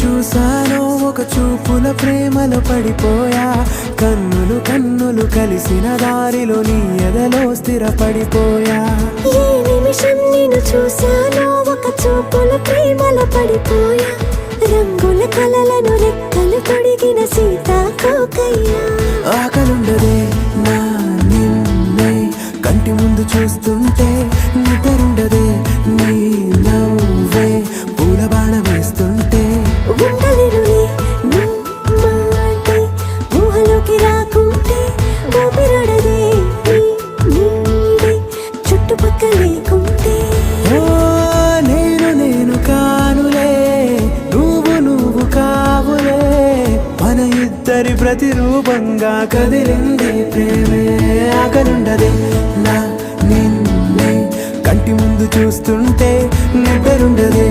చూసానో ఒక చూపుల ప్రేమలో పడిపోయా. కన్నులు కన్నులు కలిసిన దారిలో నీ ఎదలో స్థిరపడిపోయా. ఏ నిమిషం నిన్ను చూసానో ఒక చూపుల ప్రేమలో పడిపోయా. రంగుల కలలను రెక్కలు తొడిగిన సీతాకోకయ్యా. ఆకలుండదే నా నిన్నే కంటి ముందు చూస్తుంటే, నిద్రుండదే నీ నవ్వే పూల బాణ వేస్తుంటే. ఉండలేనులే నీ మాటే ఊహలోకి రాకుంటే, ఊపిరాడదే నీ నీడే చుట్టుపక్కల లేకుంటే. ఓ నేను నేను కానులే, నువ్వు నువ్వు కావులే, మన ఇద్దరి ప్రతిరూపంగా కదిలింది ప్రేమే. ఆకలుండదే నా నిన్నే కంటి ముందు చూస్తుంటే, నిద్రుండదే